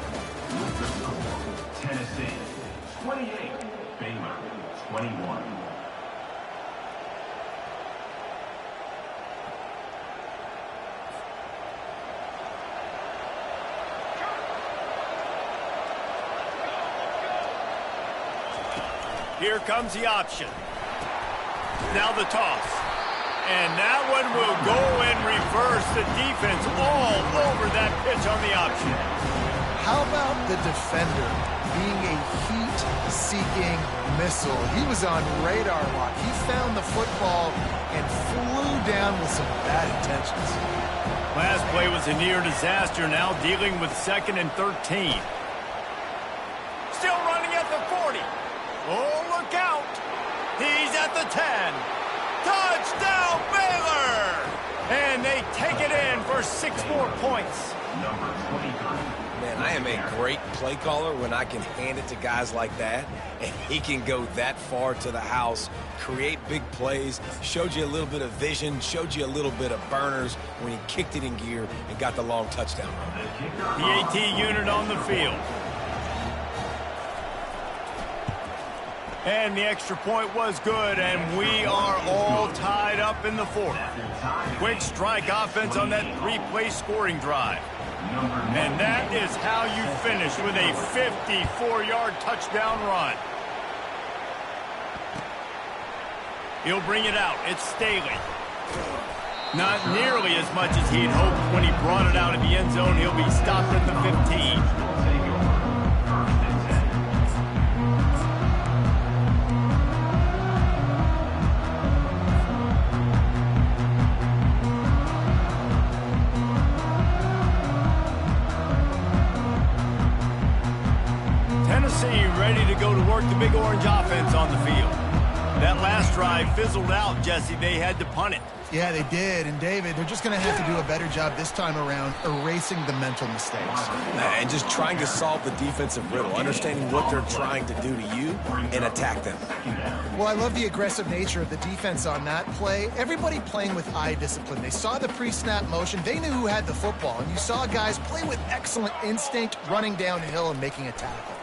[SPEAKER 4] play, Baylor 21.
[SPEAKER 1] Here comes the option. Now the toss. And that one will go in reverse. The defense all over that pitch on the option.
[SPEAKER 3] How about the defender being a heat-seeking missile? He was on radar lock. He found the football and flew down with some bad intentions.
[SPEAKER 1] Last play was a near disaster. Now dealing with 2nd and 13. Still running at the 40. Oh, look out. He's at the 10. Touchdown, Baylor! And they take it in for 6 more points.
[SPEAKER 4] Number 23.
[SPEAKER 2] Man, I am a great play caller when I can hand it to guys like that, and he can go that far to the house, create big plays, showed you a little bit of vision, showed you a little bit of burners when he kicked it in gear and got the long touchdown run.
[SPEAKER 1] The AT unit on the field. And the extra point was good, and we are all tied up in the 4th. Quick strike offense on that 3-play scoring drive. And that is how you finish with a 54-yard touchdown run. He'll bring it out. It's Staley. Not nearly as much as he'd hoped when he brought it out of the end zone. He'll be stopped at the 15. Ready to go to work the Big Orange offense on the field. That last drive fizzled out, Jesse. They had to punt it.
[SPEAKER 3] Yeah, they did. And, David, they're just going to have to do a better job this time around erasing the mental mistakes.
[SPEAKER 2] And just trying to solve the defensive riddle, understanding what they're trying to do to you and attack them.
[SPEAKER 3] Well, I love the aggressive nature of the defense on that play. Everybody playing with eye discipline. They saw the pre-snap motion. They knew who had the football. And you saw guys play with excellent instinct, running downhill and making a tackle.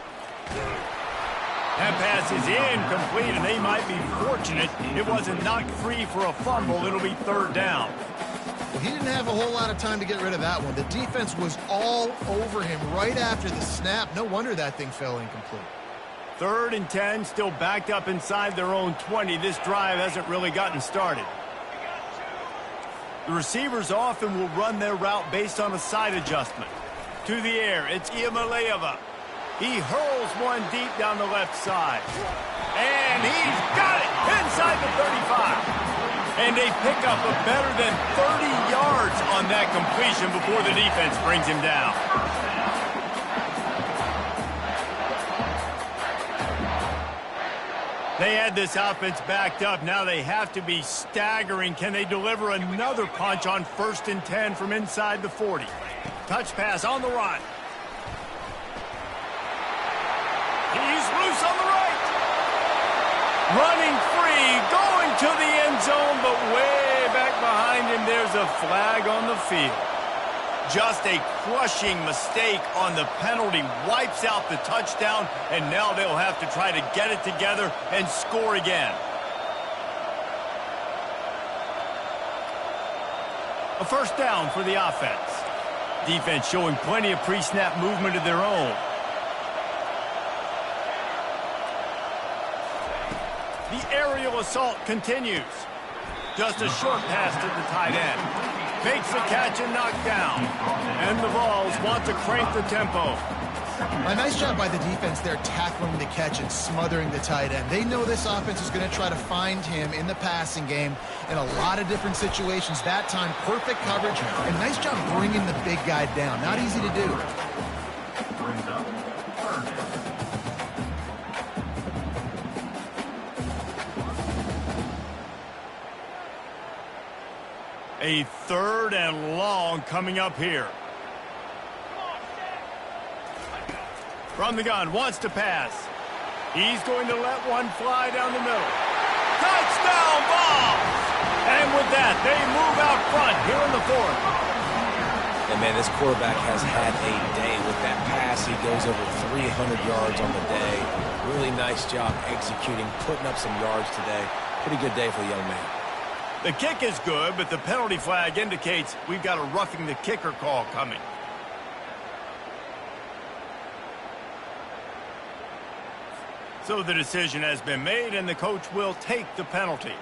[SPEAKER 1] That pass is incomplete, and they might be fortunate it wasn't knocked free for a fumble. It'll be 3rd down.
[SPEAKER 3] Well, he didn't have a whole lot of time to get rid of that one. The defense was all over him right after the snap. No wonder that thing fell incomplete.
[SPEAKER 1] 3rd and 10, still backed up inside their own 20. This drive hasn't really gotten started. The receivers often will run their route based on a side adjustment. To the air, it's Iamaleava. He hurls one deep down the left side. And he's got it inside the 35. And they pick up a better than 30 yards on that completion before the defense brings him down. They had this offense backed up. Now they have to be staggering. Can they deliver another punch on 1st and 10 from inside the 40? Touch pass on the run. He's loose on the right. Running free, going to the end zone, but way back behind him, there's a flag on the field. Just a crushing mistake on the penalty, wipes out the touchdown, and now they'll have to try to get it together and score again. A 1st down for the offense. Defense showing plenty of pre-snap movement of their own. The aerial assault continues. Just a short pass to the tight end. Makes the catch and knocked down. And the Vols want to crank the tempo.
[SPEAKER 3] A nice job by the defense there tackling the catch and smothering the tight end. They know this offense is going to try to find him in the passing game in a lot of different situations. That time, perfect coverage and nice job bringing the big guy down. Not easy to do.
[SPEAKER 4] Brings up 3rd.
[SPEAKER 1] A 3rd and long coming up here. From the gun, wants to pass. He's going to let one fly down the middle. Touchdown, Vols! And with that, they move out front here in the 4th.
[SPEAKER 2] And, man, this quarterback has had a day with that pass. He goes over 300 yards on the day. Really nice job executing, putting up some yards today. Pretty good day for the young man.
[SPEAKER 1] The kick is good, but the penalty flag indicates we've got a roughing the kicker call coming. So the decision has been made, and the coach will take the penalty.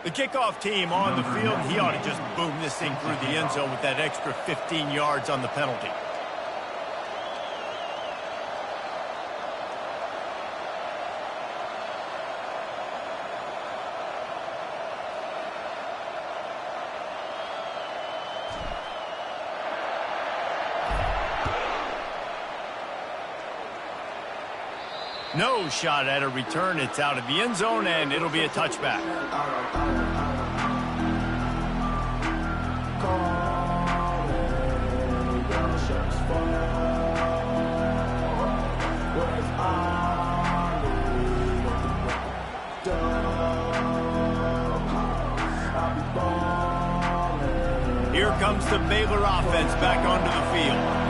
[SPEAKER 1] The kickoff team on the field, he ought to just boom this thing through the end zone with that extra 15 yards on the penalty. No shot at a return. It's out of the end zone, and it'll be a touchback. Here comes the Baylor offense back onto the field.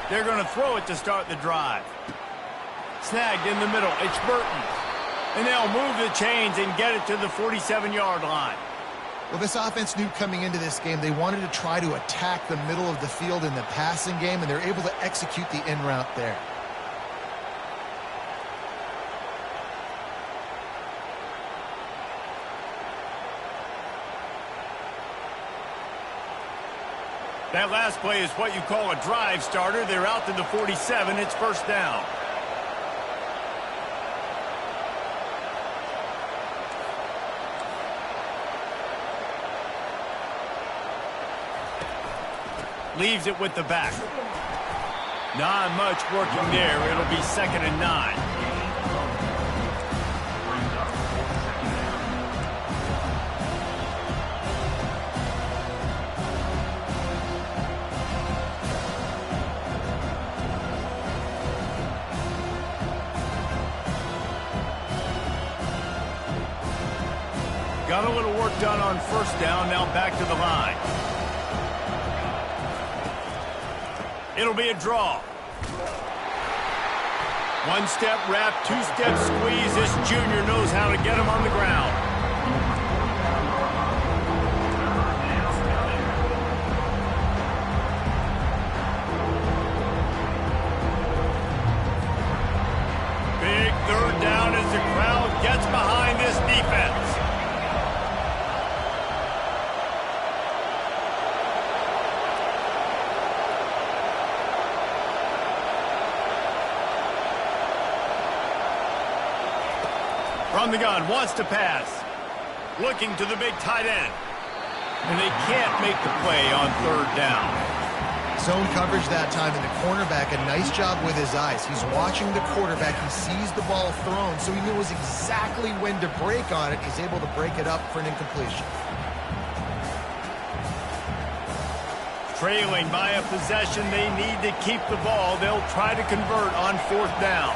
[SPEAKER 1] They're going to throw it to start the drive. Snagged in the middle. It's Burton. And they'll move the chains and get it to the 47-yard line.
[SPEAKER 3] Well, this offense knew coming into this game they wanted to try to attack the middle of the field in the passing game, and they're able to execute the in route there.
[SPEAKER 1] That last play is what you call a drive starter. They're out to the 47. It's first down. Leaves it with the back. Not much working there. It'll be 2nd and 9. Got a little work done on first down. Now back to the line. It'll be a draw. One-step wrap, two-step squeeze. This junior knows how to get him on the ground. Big 3rd down as the crowd gets behind this defense. From the gun, wants to pass. Looking to the big tight end. And they can't make the play on 3rd down.
[SPEAKER 3] Zone coverage that time, and the cornerback, a nice job with his eyes. He's watching the quarterback. He sees the ball thrown, so he knows exactly when to break on it. He's able to break it up for an incompletion.
[SPEAKER 1] Trailing by a possession, they need to keep the ball. They'll try to convert on 4th down.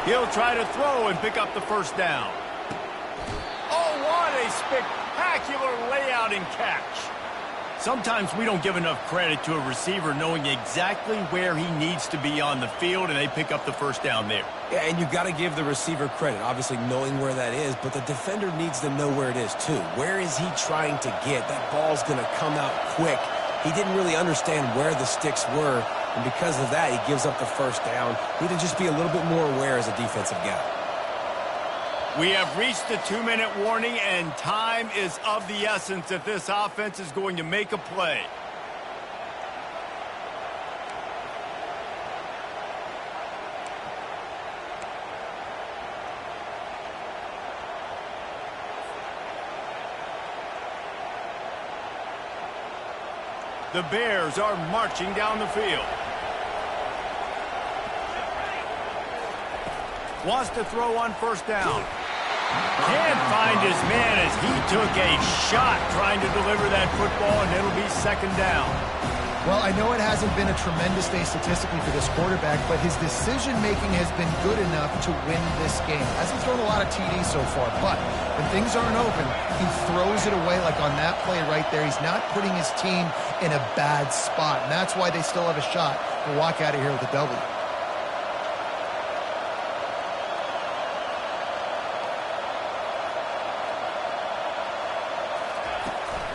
[SPEAKER 1] He'll try to throw and pick up the first down. Oh, what a spectacular layout and catch. Sometimes we don't give enough credit to a receiver knowing exactly where he needs to be on the field, and they pick up the first down there.
[SPEAKER 2] Yeah, and you've got to give the receiver credit, obviously knowing where that is, but the defender needs to know where it is too. Where is he trying to get? That ball's going to come out quick. He didn't really understand where the sticks were, and because of that, he gives up the first down. Need to just be a little bit more aware as a defensive guy.
[SPEAKER 1] We have reached the 2-minute warning, and time is of the essence if this offense is going to make a play. The Bears are marching down the field. Wants to throw on first down. Can't find his man as he took a shot trying to deliver that football, and it'll be second down.
[SPEAKER 3] Well, I know it hasn't been a tremendous day statistically for this quarterback, but his decision-making has been good enough to win this game. Hasn't thrown a lot of TDs so far, but when things aren't open, he throws it away like on that play right there. He's not putting his team in a bad spot, and that's why they still have a shot to walk out of here with a W.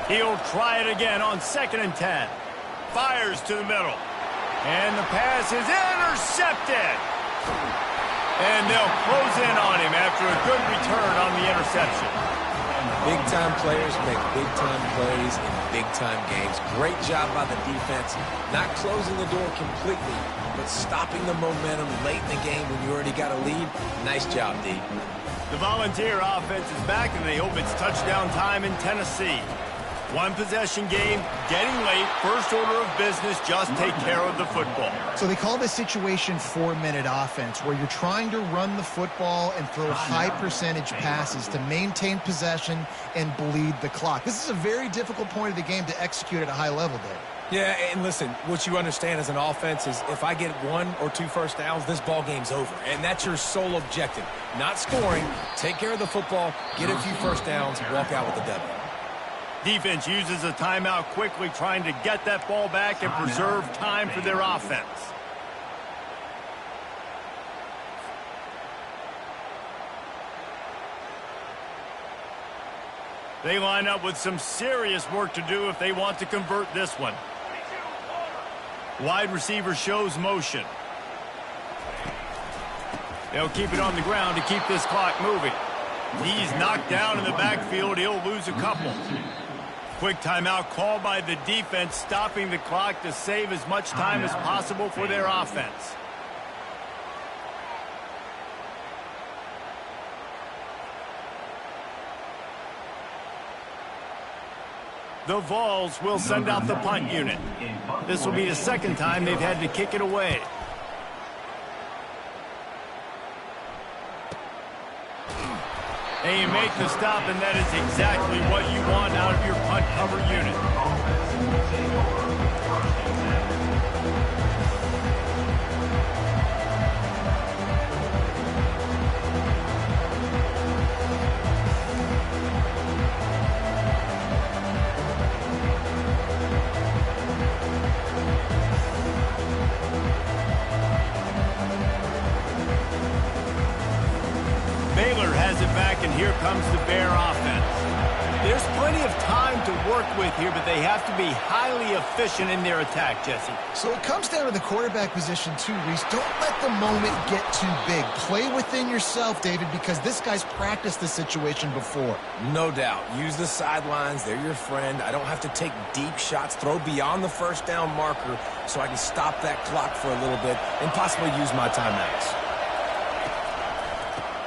[SPEAKER 1] He'll try it again on 2nd and 10. Fires to the middle. And the pass is intercepted. And they'll close in on him after a good return on the interception.
[SPEAKER 2] Big-time players make big-time plays in big-time games. Great job by the defense. Not closing the door completely, but stopping the momentum late in the game when you already got a lead. Nice job, D.
[SPEAKER 1] The Volunteer offense is back, and they hope it's touchdown time in Tennessee. One possession game, getting late, first order of business, just take care of the football.
[SPEAKER 3] So they call this situation 4-minute offense, where you're trying to run the football and throw high percentage passes to maintain possession and bleed the clock. This is a very difficult point of the game to execute at a high level, Dave.
[SPEAKER 2] Yeah, and listen, what you understand as an offense is if I get 1 or 2 first downs, this ball game's over. And that's your sole objective. Not scoring, take care of the football, get a few first downs, walk out with a W.
[SPEAKER 1] Defense uses a timeout quickly, trying to get that ball back and preserve time for their offense. They line up with some serious work to do if they want to convert this one. Wide receiver shows motion. They'll keep it on the ground to keep this clock moving. He's knocked down in the backfield. He'll lose a couple. Quick timeout called by the defense, stopping the clock to save as much time as possible for their offense. The Vols will send out the punt unit. This will be the second time they've had to kick it away. And you make the stop, and that is exactly what you want out of your punt cover unit. Baylor has it back, and here comes the Bear offense. There's plenty of time to work with here, but they have to be highly efficient in their attack, Jesse.
[SPEAKER 3] So it comes down to the quarterback position too, Reese. Don't let the moment get too big. Play within yourself, David, because this guy's practiced this situation before.
[SPEAKER 2] No doubt. Use the sidelines. They're your friend. I don't have to take deep shots. Throw beyond the first down marker so I can stop that clock for a little bit and possibly use my timeouts.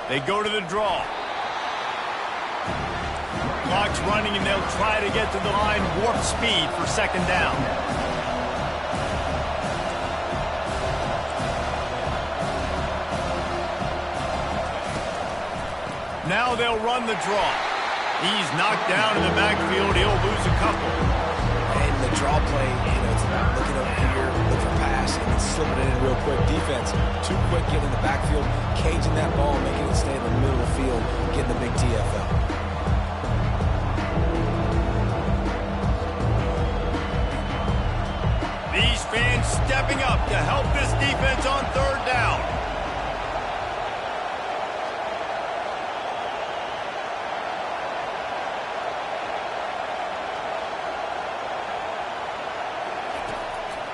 [SPEAKER 1] They go to the draw. Clock's running, and they'll try to get to the line warp speed for second down. Now they'll run the draw. He's knocked down in the backfield. He'll lose a couple.
[SPEAKER 2] And the draw play, it's about looking over here, looking pass, and then slipping it in real quick. Defense, too quick getting in the backfield, caging that ball, making it stay in the middle of the field, getting the big TFL.
[SPEAKER 1] These fans stepping up to help this defense on third down.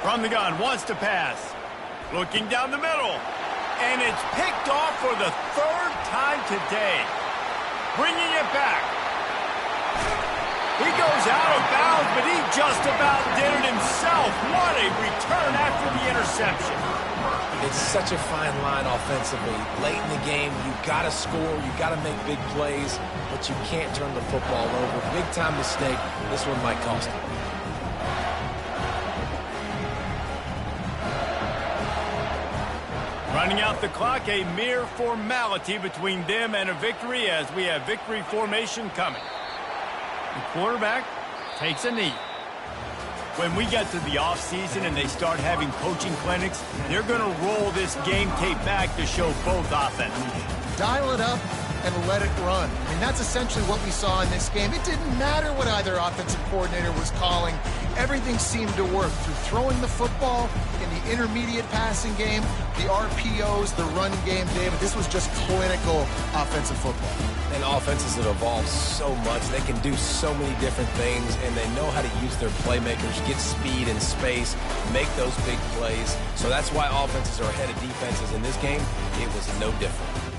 [SPEAKER 1] From the gun, wants to pass. Looking down the middle. And it's picked off for the third time today. Bringing it back. He goes out of bounds, but he just about did it himself. What a return after the interception.
[SPEAKER 2] It's such a fine line offensively. Late in the game, you got to score, you got to make big plays, but you can't turn the football over. Big time mistake. This one might cost him.
[SPEAKER 1] Running out the clock, a mere formality between them and a victory as we have victory formation coming. The quarterback takes a knee. When we get to the offseason and they start having coaching clinics, they're going to roll this game tape back to show both offenses.
[SPEAKER 3] Dial it up and let it run. I mean, that's essentially what we saw in this game. It didn't matter what either offensive coordinator was calling. Everything seemed to work through throwing the football in the intermediate passing game, the RPOs, the run game, David. This was just clinical offensive football.
[SPEAKER 2] And offenses have evolved so much. They can do so many different things, and they know how to use their playmakers, get speed and space, make those big plays. So that's why offenses are ahead of defenses in this game. It was no different.